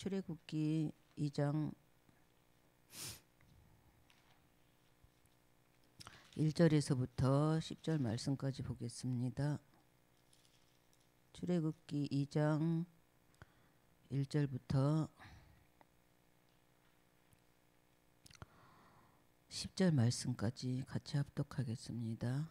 출애굽기 2장 1절에서부터 10절 말씀까지 보겠습니다. 출애굽기 2장 1절부터 10절 말씀까지 같이 합독하겠습니다.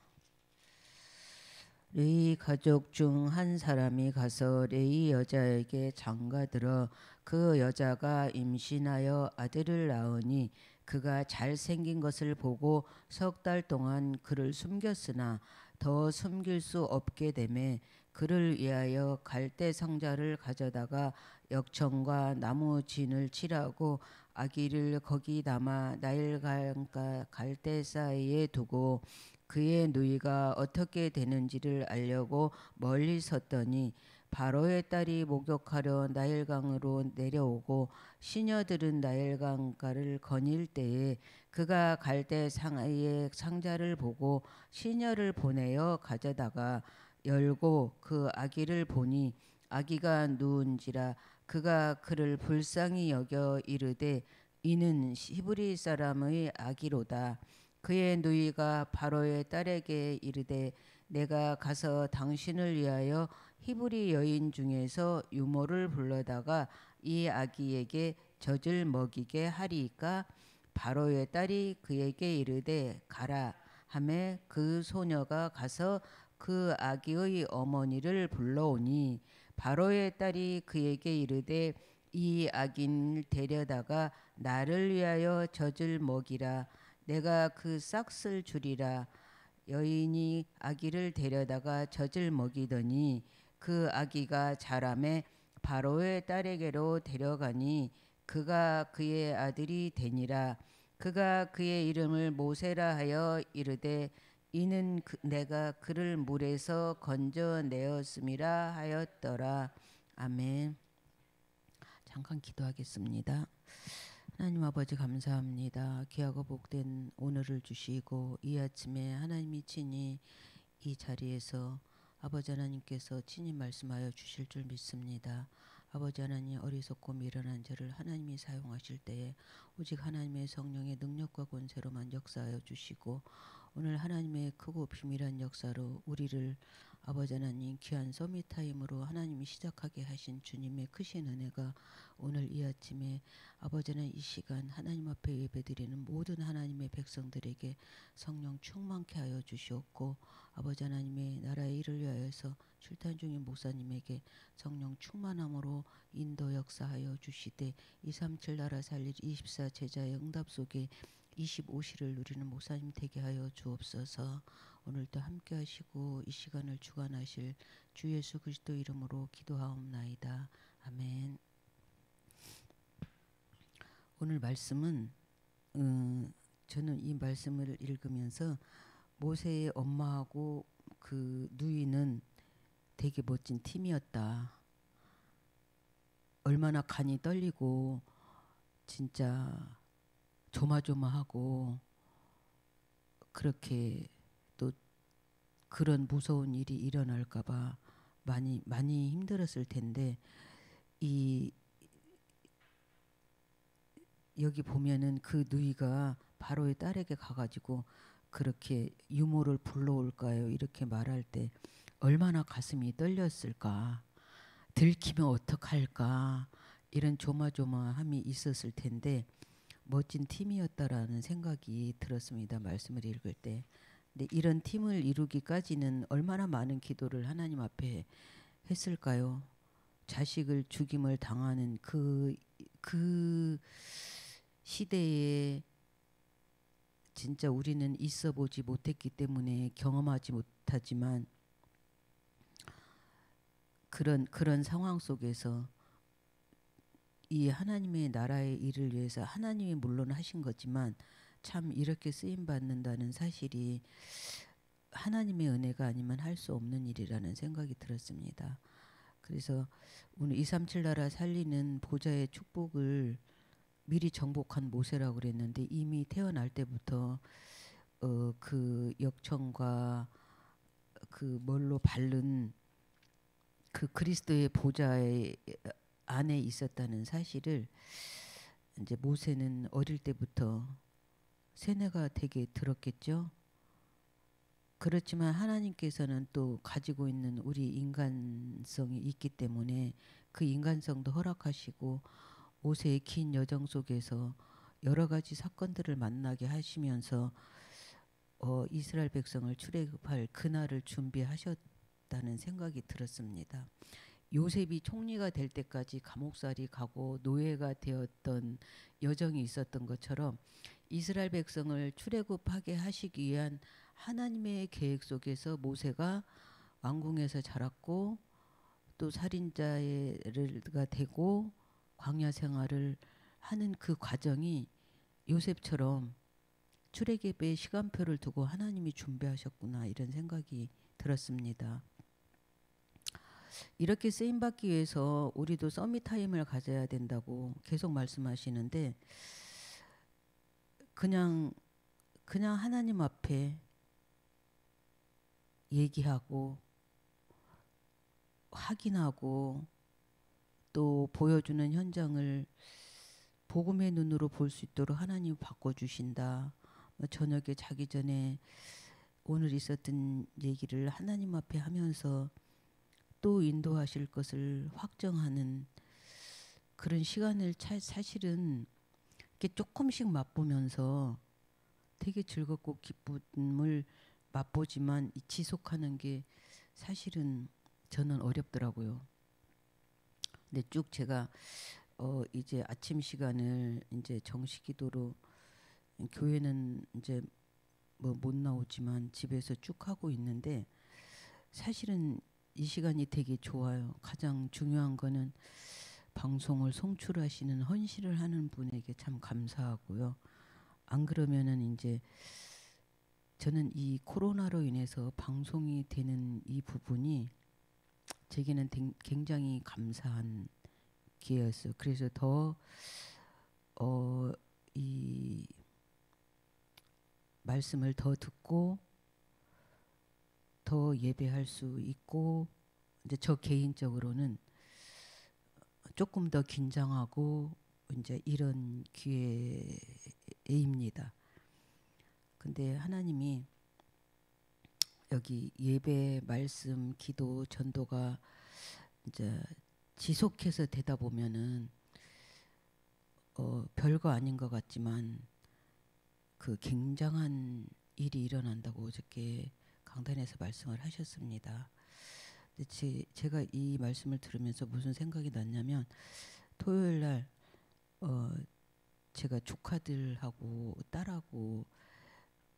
레위 가족 중 한 사람이 가서 레위 여자에게 장가들어 그 여자가 임신하여 아들을 낳으니 그가 잘생긴 것을 보고 석 달 동안 그를 숨겼으나 더 숨길 수 없게 되매 그를 위하여 갈대 상자를 가져다가 역청과 나무 진을 칠하고 아기를 거기 담아 나일강과 갈대 사이에 두고 그의 누이가 어떻게 되는지를 알려고 멀리 섰더니 바로의 딸이 목욕하려 나일강으로 내려오고 시녀들은 나일강가를 거닐 때에 그가 갈대 사이에 상자를 보고 시녀를 보내어 가져다가 열고 그 아기를 보니 아기가 누운지라 그가 그를 불쌍히 여겨 이르되 이는 히브리 사람의 아기로다. 그의 누이가 바로의 딸에게 이르되 내가 가서 당신을 위하여 히브리 여인 중에서 유모를 불러다가 이 아기에게 젖을 먹이게 하리이까. 바로의 딸이 그에게 이르되 가라 하매 그 소녀가 가서 그 아기의 어머니를 불러오니 바로의 딸이 그에게 이르되 이 아기를 데려다가 나를 위하여 젖을 먹이라. 내가 그 싹을 주리라. 여인이 아기를 데려다가 젖을 먹이더니 그 아기가 자라매 바로의 딸에게로 데려가니 그가 그의 아들이 되니라. 그가 그의 이름을 모세라 하여 이르되 이는 내가 그를 물에서 건져내었음이라 하였더라. 아멘. 잠깐 기도하겠습니다. 하나님 아버지 감사합니다. 귀하고 복된 오늘을 주시고 이 아침에 하나님이 친히 이 자리에서 아버지 하나님께서 친히 말씀하여 주실 줄 믿습니다. 아버지 하나님 어리석고 미련한 자를 하나님이 사용하실 때에 오직 하나님의 성령의 능력과 권세로만 역사하여 주시고 오늘 하나님의 크고 비밀한 역사로 우리를 아버지 하나님 귀한 서밋타임으로 하나님이 시작하게 하신 주님의 크신 은혜가 오늘 이 아침에 아버지 하나님 이 시간 하나님 앞에 예배드리는 모든 하나님의 백성들에게 성령 충만케 하여 주시옵고 아버지 하나님의 나라의 일을 위하여서 출탄 중인 목사님에게 성령 충만함으로 인도 역사하여 주시되 237 나라 살릴 24 제자의 응답 속에 25시를 누리는 목사님 되게 하여 주옵소서. 오늘도 함께 하시고 이 시간을 주관하실 주 예수 그리스도 이름으로 기도하옵나이다. 아멘. 오늘 말씀은 저는 이 말씀을 읽으면서 모세의 엄마하고 그 누이는 되게 멋진 팀이었다. 얼마나 간이 떨리고 진짜 조마조마하고 그렇게 또 그런 무서운 일이 일어날까봐 많이 힘들었을 텐데 여기 보면은 그 누이가 바로의 딸에게 가가지고 그렇게 유모를 불러올까요? 이렇게 말할 때 얼마나 가슴이 떨렸을까? 들키면 어떡할까? 이런 조마조마함이 있었을 텐데 멋진 팀이었다라는 생각이 들었습니다. 말씀을 읽을 때. 근데 이런 팀을 이루기까지는 얼마나 많은 기도를 하나님 앞에 했을까요? 자식을 죽임을 당하는 그 시대에 진짜 우리는 있어 보지 못했기 때문에 경험하지 못하지만 그런 상황 속에서 이 하나님의 나라의 일을 위해서 하나님이 물론 하신 거지만 참 이렇게 쓰임 받는다는 사실이 하나님의 은혜가 아니면 할 수 없는 일이라는 생각이 들었습니다. 그래서 오늘 237 나라 살리는 보좌의 축복을 미리 정복한 모세라고 그랬는데 이미 태어날 때부터 그 역청과 그 뭘로 바른 그 그리스도의 보좌의 안에 있었다는 사실을 이제 모세는 어릴 때부터 세뇌가 되게 들었겠죠. 그렇지만 하나님께서는 또 가지고 있는 우리 인간성이 있기 때문에 그 인간성도 허락하시고 모세의 긴 여정 속에서 여러 가지 사건들을 만나게 하시면서 이스라엘 백성을 출애굽할 그날을 준비하셨다는 생각이 들었습니다. 요셉이 총리가 될 때까지 감옥살이 가고 노예가 되었던 여정이 있었던 것처럼 이스라엘 백성을 출애굽하게 하시기 위한 하나님의 계획 속에서 모세가 왕궁에서 자랐고 또 살인자가 되고 광야 생활을 하는 그 과정이 요셉처럼 출애굽의 시간표를 두고 하나님이 준비하셨구나 이런 생각이 들었습니다. 이렇게 쓰임받기 위해서 우리도 서밋 타임을 가져야 된다고 계속 말씀하시는데 그냥 하나님 앞에 얘기하고 확인하고 또 보여주는 현장을 복음의 눈으로 볼 수 있도록 하나님 바꿔주신다. 저녁에 자기 전에 오늘 있었던 얘기를 하나님 앞에 하면서 또 인도하실 것을 확정하는 그런 시간을 사실은 이렇게 조금씩 맛보면서 되게 즐겁고 기쁨을 맛보지만 지속하는 게 사실은 저는 어렵더라고요. 근데 쭉 제가 이제 아침 시간을 이제 정식기도로 교회는 이제 뭐 못 나오지만 집에서 쭉 하고 있는데 사실은 이 시간이 되게 좋아요. 가장 중요한 거는 방송을 송출하시는 헌신을 하는 분에게 참 감사하고요. 안 그러면은 이제 저는 이 코로나로 인해서 방송이 되는 이 부분이 제게는 굉장히 감사한 기회였어요. 그래서 더 이 말씀을 더 듣고 더 예배할 수 있고 이제 저 개인적으로는 조금 더 긴장하고 이제 이런 기회입니다. 근데 하나님이 여기 예배, 말씀, 기도, 전도가 이제 지속해서 되다 보면은 별거 아닌 것 같지만 그 굉장한 일이 일어난다고 어저께 강단에서 말씀을 하셨습니다. 근데 제가 이 말씀을 들으면서 무슨 생각이 났냐면 토요일 날 제가 조카들하고 딸하고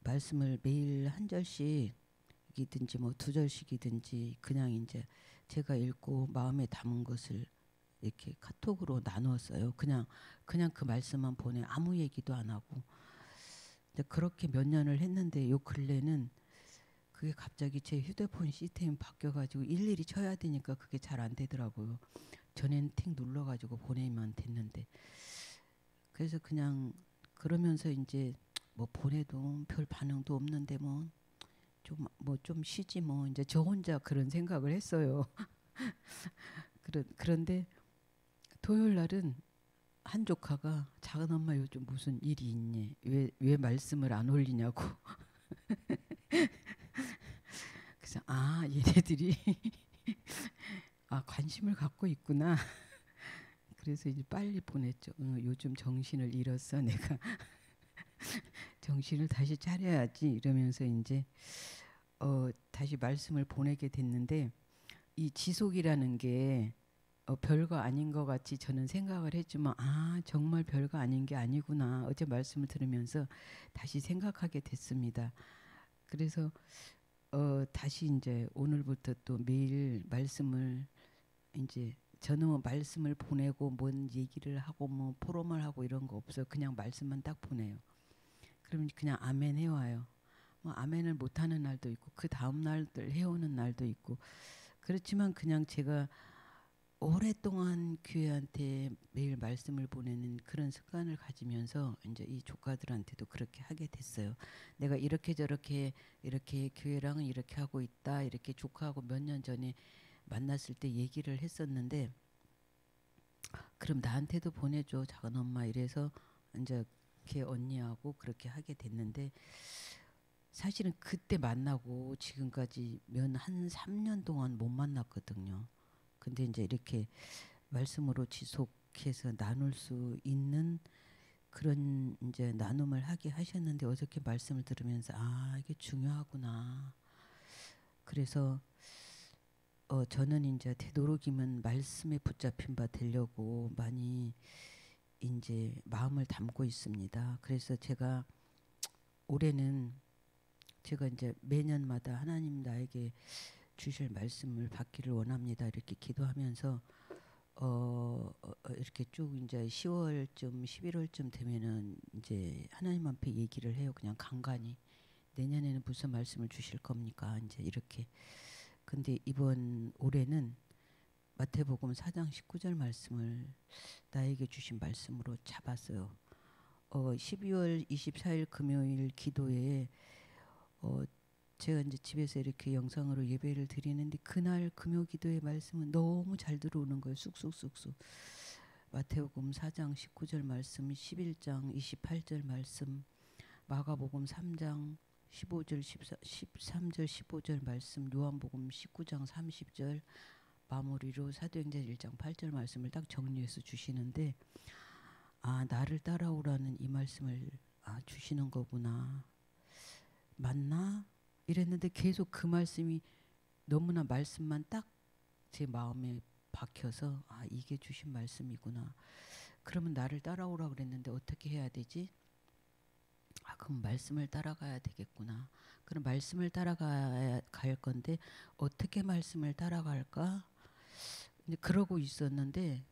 말씀을 매일 한 절씩이든지 뭐 두 절씩이든지 그냥 이제 제가 읽고 마음에 담은 것을 이렇게 카톡으로 나누었어요. 그냥 그 말씀만 보내 아무 얘기도 안 하고. 근데 그렇게 몇 년을 했는데 요 근래는 그게 갑자기 제 휴대폰 시스템이 바뀌어가지고 일일이 쳐야 되니까 그게 잘 안 되더라고요. 전에는 틱 눌러가지고 보내면 됐는데 그래서 그냥 그러면서 이제 뭐 보내도 별 반응도 없는데 뭐 좀 쉬지 뭐 이제 저 혼자 그런 생각을 했어요. 그런데 토요일 날은 한 조카가 작은 엄마 요즘 무슨 일이 있니? 왜 말씀을 안 올리냐고. 그래서 얘네들이 관심을 갖고 있구나. 그래서 이제 빨리 보냈죠. 요즘 정신을 잃었어 내가. 정신을 다시 차려야지 이러면서 이제 다시 말씀을 보내게 됐는데 이 지속이라는 게 별거 아닌 것 같이 저는 생각을 했지만 정말 별거 아닌 게 아니구나 어제 말씀을 들으면서 다시 생각하게 됐습니다. 그래서 다시 이제 오늘부터 또 매일 말씀을 이제 저는 뭐 말씀을 보내고 뭔 얘기를 하고 뭐 포럼을 하고 이런 거 없어요. 그냥 말씀만 딱 보내요. 그러면 그냥 아멘 해와요. 뭐 아멘을 못하는 날도 있고 그 다음 날들 해오는 날도 있고 그렇지만 그냥 제가 오랫동안 교회한테 매일 말씀을 보내는 그런 습관을 가지면서 이제 이 조카들한테도 그렇게 하게 됐어요. 내가 이렇게 저렇게 이렇게 교회랑은 이렇게 하고 있다. 이렇게 조카하고 몇 년 전에 만났을 때 얘기를 했었는데 그럼 나한테도 보내줘 작은 엄마 이래서 이제 걔 언니하고 그렇게 하게 됐는데 사실은 그때 만나고 지금까지 한 3년 동안 못 만났거든요. 근데 이제 이렇게 말씀으로 지속해서 나눌 수 있는 그런 이제 나눔을 하게 하셨는데 어저께 말씀을 들으면서 아 이게 중요하구나. 그래서 저는 이제 되도록이면 말씀에 붙잡힌 바 되려고 많이 이제 마음을 담고 있습니다. 그래서 제가 올해는 제가 이제 매년마다 하나님 나에게 주실 말씀을 받기를 원합니다. 이렇게 기도하면서 이렇게 쭉 이제 10월쯤 11월쯤 되면은 이제 하나님 앞에 얘기를 해요. 그냥 간간히 내년에는 무슨 말씀을 주실 겁니까? 이제 이렇게. 근데 이번 올해는 마태복음 4장 19절 말씀을 나에게 주신 말씀으로 잡았어요. 12월 24일 금요일 기도에 어, 제가 이제 집에서 이렇게 영상으로 예배를 드리는데 그날 금요 기도의 말씀은 너무 잘 들어오는 거예요. 쑥쑥쑥쑥. 마태복음 4장 19절 말씀, 11장 28절 말씀, 마가복음 3장 15절, 13절, 15절 말씀, 요한복음 19장 30절 마무리로 사도행전 1장 8절 말씀을 딱 정리해서 주시는데 아 나를 따라오라는 이 말씀을 주시는 거구나. 맞나? 이랬는데 계속 그 말씀이 너무나 말씀만 딱 제 마음에 박혀서 아 이게 주신 말씀이구나. 그러면 나를 따라오라 그랬는데 어떻게 해야 되지? 아 그럼 말씀을 따라가야 되겠구나. 그럼 말씀을 따라가야 갈 건데 어떻게 말씀을 따라갈까? 이제 그러고 있었는데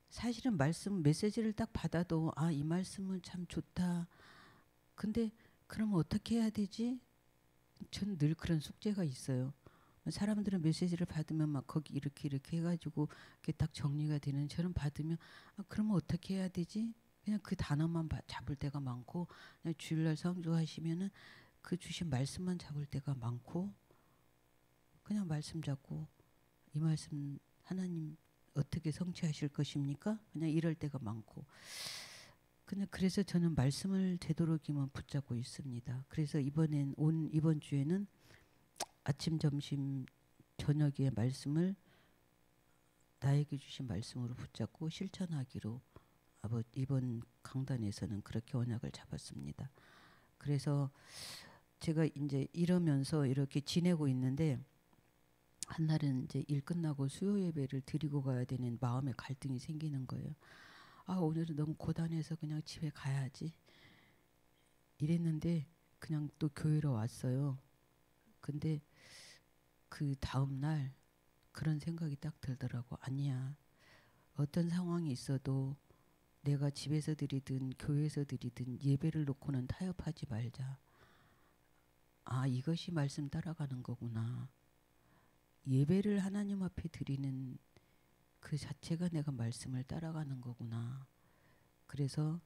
사실은 말씀 메시지를 딱 받아도 아 이 말씀은 참 좋다. 근데 그러면 어떻게 해야 되지? 전 늘 그런 숙제가 있어요. 사람들은 메시지를 받으면 막 거기 이렇게 해가지고 이렇게 딱 정리가 되는 저는 받으면 아, 그러면 어떻게 해야 되지? 그냥 그 단어만 잡을 때가 많고 그냥 주일날 성조하시면은 그 주신 말씀만 잡을 때가 많고 그냥 말씀 잡고 이 말씀 하나님 어떻게 성취하실 것입니까? 그냥 이럴 때가 많고 그냥 그래서 저는 말씀을 되도록이면 붙잡고 있습니다. 그래서 이번 주에는 아침 점심 저녁에 말씀을 나에게 주신 말씀으로 붙잡고 실천하기로 이번 강단에서는 그렇게 언약을 잡았습니다. 그래서 제가 이제 이러면서 이렇게 지내고 있는데 한날은 이제 일 끝나고 수요 예배를 드리고 가야 되는 마음의 갈등이 생기는 거예요. 아 오늘은 너무 고단해서 그냥 집에 가야지 이랬는데 그냥 또 교회로 왔어요. 근데 그 다음 날 그런 생각이 딱 들더라고. 아니야. 어떤 상황이 있어도 내가 집에서 드리든 교회에서 드리든 예배를 놓고는 타협하지 말자. 아, 이것이 말씀 따라가는 거구나. 예배를 하나님 앞에 드리는 그 자체가 내가 말씀을 따라가는 거구나. 그래서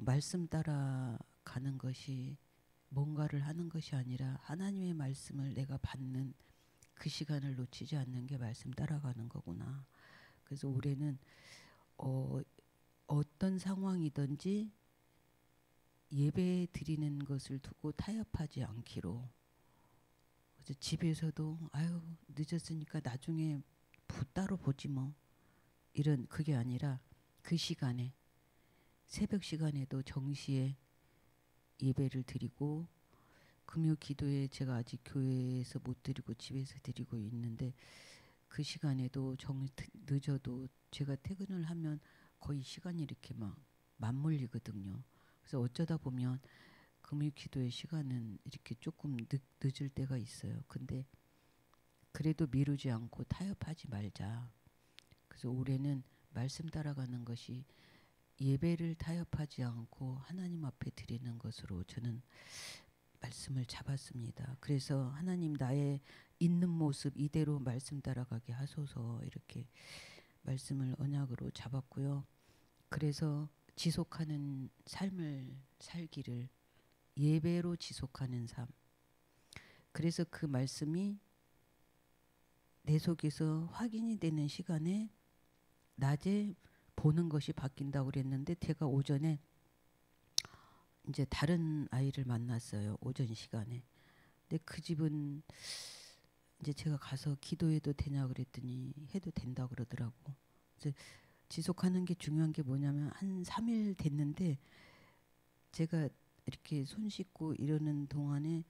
말씀 따라가는 것이 뭔가를 하는 것이 아니라 하나님의 말씀을 내가 받는 그 시간을 놓치지 않는 게 말씀 따라가는 거구나. 그래서 올해는 어떤 상황이든지 예배 드리는 것을 두고 타협하지 않기로. 그래서 집에서도 아유 늦었으니까 나중에 따로 보지 뭐 이런 그게 아니라 그 시간에 새벽 시간에도 정시에 예배를 드리고 금요 기도에 제가 아직 교회에서 못 드리고 집에서 드리고 있는데 그 시간에도 늦어도 제가 퇴근을 하면 거의 시간이 이렇게 막 맞물리거든요. 그래서 어쩌다 보면 금요 기도의 시간은 이렇게 조금 늦을 때가 있어요. 근데 그래도 미루지 않고 타협하지 말자. 그래서 올해는 말씀 따라가는 것이 예배를 타협하지 않고 하나님 앞에 드리는 것으로 저는 말씀을 잡았습니다. 그래서 하나님 나의 있는 모습 이대로 말씀 따라가게 하소서 이렇게 말씀을 언약으로 잡았고요. 그래서 지속하는 삶을 살기를 예배로 지속하는 삶. 그래서 그 말씀이 내 속에서 확인이 되는 시간에 낮에 보는 것이 바뀐다고 그랬는데 제가 오전에 이제 다른 아이를 만났어요. 오전 시간에. 근데 그 집은 이제 제가 가서 기도해도 되냐 그랬더니 해도 된다 그러더라고. 이제 지속하는 게 중요한 게 뭐냐면 한 3일 됐는데 제가 이렇게 손 씻고 이러는 동안에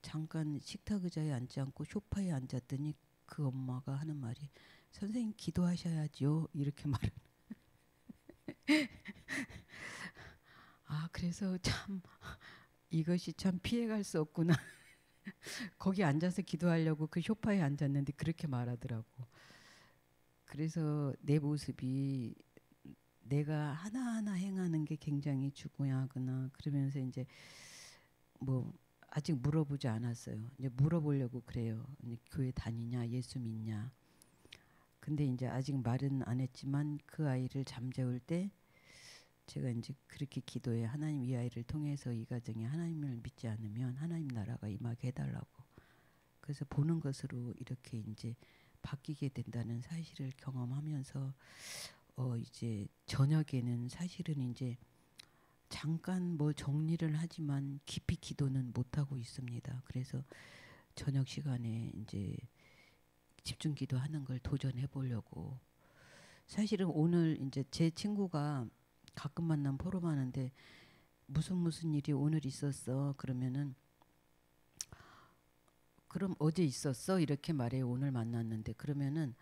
잠깐 식탁 의자에 앉지 않고 소파에 앉았더니 그 엄마가 하는 말이 선생님 기도하셔야죠 이렇게 말을. 아 그래서 참 이것이 참 피해갈 수 없구나. 거기 앉아서 기도하려고 그 소파에 앉았는데 그렇게 말하더라고. 그래서 내 모습이 내가 하나하나 행하는 게 굉장히 중요하구나. 그러면서 이제 뭐 아직 물어보지 않았어요. 이제 물어보려고 그래요. 이제 교회 다니냐, 예수 믿냐. 근데 이제 아직 말은 안 했지만 그 아이를 잠재울 때 제가 이제 그렇게 기도해 하나님 이 아이를 통해서 이 가정에 하나님을 믿지 않으면 하나님 나라가 임하게 해달라고. 그래서 보는 것으로 이렇게 이제 바뀌게 된다는 사실을 경험하면서 이제 저녁에는 사실은 이제 잠깐 뭐 정리를 하지만 깊이 기도는 못 하고 있습니다. 그래서 저녁 시간에 이제 집중 기도하는 걸 도전해 보려고. 사실은 오늘 이제 제 친구가 가끔 만나면 포럼하는데 무슨 일이 오늘 있었어 그러면은 그럼 어제 있었어 이렇게 말해요. 오늘 만났는데 그러면은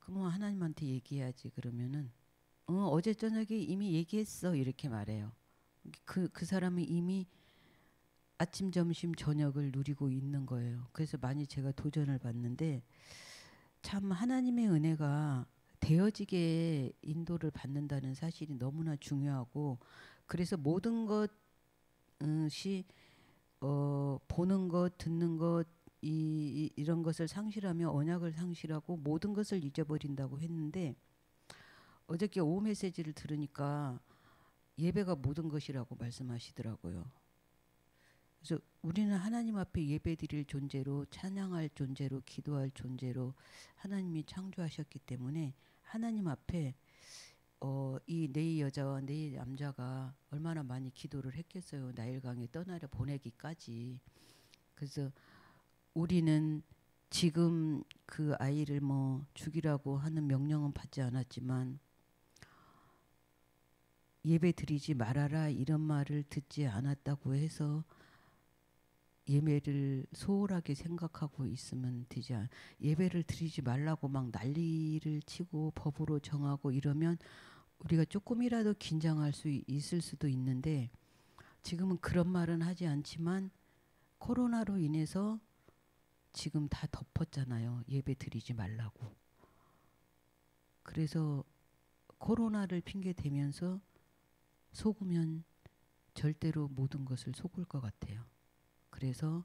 그럼 하나님한테 얘기해야지 그러면은 어제 저녁에 이미 얘기했어 이렇게 말해요. 그 사람은 이미 아침 점심 저녁을 누리고 있는 거예요. 그래서 많이 제가 도전을 받는데 참 하나님의 은혜가 되어지게 인도를 받는다는 사실이 너무나 중요하고 그래서 모든 것이 보는 것 듣는 것 이런 것을 상실하며 언약을 상실하고 모든 것을 잊어버린다고 했는데 어저께 오후 메시지를 들으니까 예배가 모든 것이라고 말씀하시더라고요. 그래서 우리는 하나님 앞에 예배드릴 존재로 찬양할 존재로 기도할 존재로 하나님이 창조하셨기 때문에 하나님 앞에 이 네 여자와 네 남자가 얼마나 많이 기도를 했겠어요. 나일강에 떠나려 보내기까지. 그래서 우리는 지금 그 아이를 뭐 죽이라고 하는 명령은 받지 않았지만 예배 드리지 말아라 이런 말을 듣지 않았다고 해서 예배를 소홀하게 생각하고 있으면 되지 않. 예배를 드리지 말라고 막 난리를 치고 법으로 정하고 이러면 우리가 조금이라도 긴장할 수 있을 수도 있는데 지금은 그런 말은 하지 않지만 코로나로 인해서 지금 다 덮었잖아요. 예배 드리지 말라고. 그래서 코로나를 핑계 대면서 속으면 절대로 모든 것을 속을 것 같아요. 그래서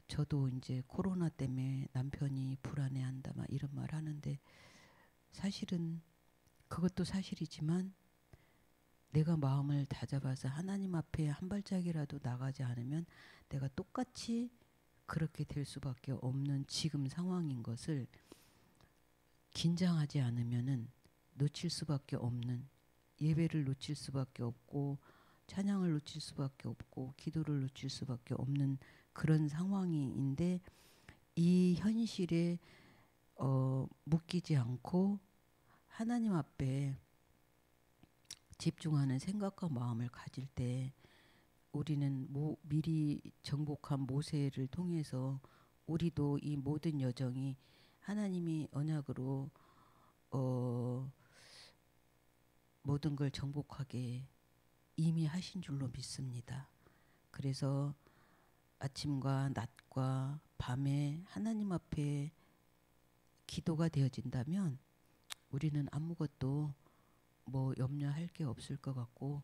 저도 이제 코로나 때문에 남편이 불안해한다 막 이런 말 하는데 사실은 그것도 사실이지만 내가 마음을 다잡아서 하나님 앞에 한 발짝이라도 나가지 않으면 내가 똑같이 그렇게 될 수밖에 없는 지금 상황인 것을 긴장하지 않으면은 놓칠 수밖에 없는 예배를 놓칠 수밖에 없고 찬양을 놓칠 수밖에 없고 기도를 놓칠 수밖에 없는 그런 상황인데 이 현실에 묶이지 않고 하나님 앞에 집중하는 생각과 마음을 가질 때 우리는 미리 정복한 모세를 통해서 우리도 이 모든 여정이 하나님이 언약으로 모든 걸 정복하게 이미 하신 줄로 믿습니다. 그래서 아침과 낮과 밤에 하나님 앞에 기도가 되어진다면 우리는 아무것도 뭐 염려할 게 없을 것 같고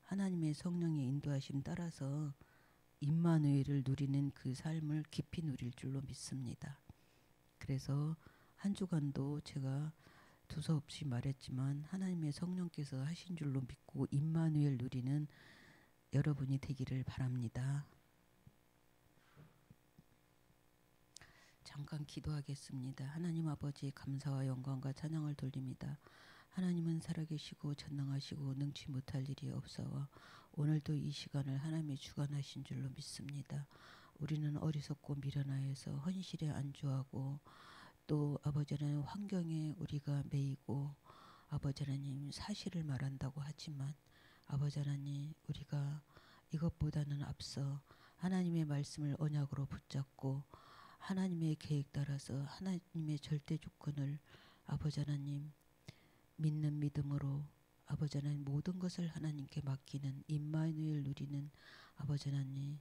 하나님의 성령의 인도하심 따라서 임마누엘을 누리는 그 삶을 깊이 누릴 줄로 믿습니다. 그래서 한 주간도 제가 두서없이 말했지만 하나님의 성령께서 하신 줄로 믿고 임마누엘 누리는 여러분이 되기를 바랍니다. 잠깐 기도하겠습니다. 하나님 아버지 감사와 영광과 찬양을 돌립니다. 하나님은 살아계시고 전능하시고 능치 못할 일이 없사와 오늘도 이 시간을 하나님이 주관하신 줄로 믿습니다. 우리는 어리석고 미련하여서 헌실에 안주하고 또 아버지 하나님 환경에 우리가 매이고 아버지 하나님 사실을 말한다고 하지만 아버지 하나님 우리가 이것보다는 앞서 하나님의 말씀을 언약으로 붙잡고 하나님의 계획 따라서 하나님의 절대 주권을 아버지 하나님 믿는 믿음으로 아버지 하나님 모든 것을 하나님께 맡기는 임마누엘 누리는 아버지 하나님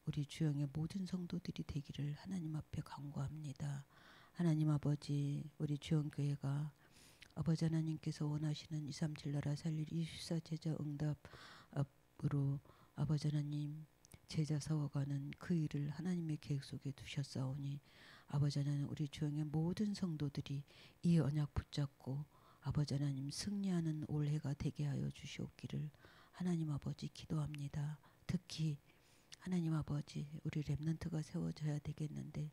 우리 주영의 모든 성도들이 되기를 하나님 앞에 간구합니다. 하나님 아버지 우리 주영교회가 아버지 하나님께서 원하시는 237 나라 살릴 24 제자 응답으로 아버지 하나님 제자 세워가는 그 일을 하나님의 계획 속에 두셨사오니 아버지 하나님 우리 주영의 모든 성도들이 이 언약 붙잡고 아버지 하나님 승리하는 올해가 되게 하여 주시옵기를 하나님 아버지 기도합니다. 특히 하나님 아버지 우리 렘넌트가 세워져야 되겠는데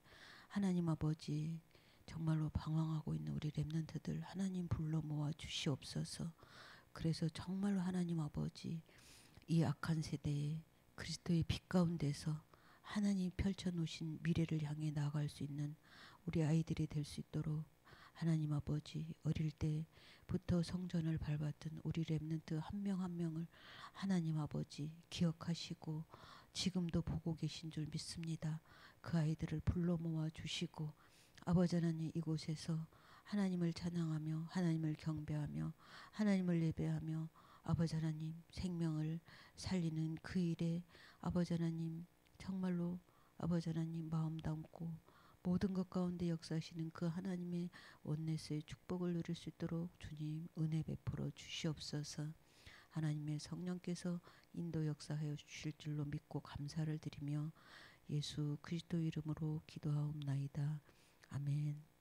하나님 아버지 정말로 방황하고 있는 우리 렘넌트들 하나님 불러 모아 주시옵소서. 그래서 정말로 하나님 아버지 이 악한 세대에 그리스도의 빛 가운데서 하나님 펼쳐놓으신 미래를 향해 나아갈 수 있는 우리 아이들이 될 수 있도록 하나님 아버지 어릴 때부터 성전을 밟았던 우리 렘넌트 한 명 한 명을 하나님 아버지 기억하시고 지금도 보고 계신 줄 믿습니다. 그 아이들을 불러 모아 주시고 아버지 하나님 이곳에서 하나님을 찬양하며 하나님을 경배하며 하나님을 예배하며 아버지 하나님 생명을 살리는 그 일에 아버지 하나님 정말로 아버지 하나님 마음 담고 모든 것 가운데 역사하시는 그 하나님의 원내스의 축복을 누릴 수 있도록 주님 은혜 베풀어 주시옵소서. 하나님의 성령께서 인도 역사하여 주실 줄로 믿고 감사를 드리며 예수 그리스도 이름으로 기도하옵나이다. 아멘.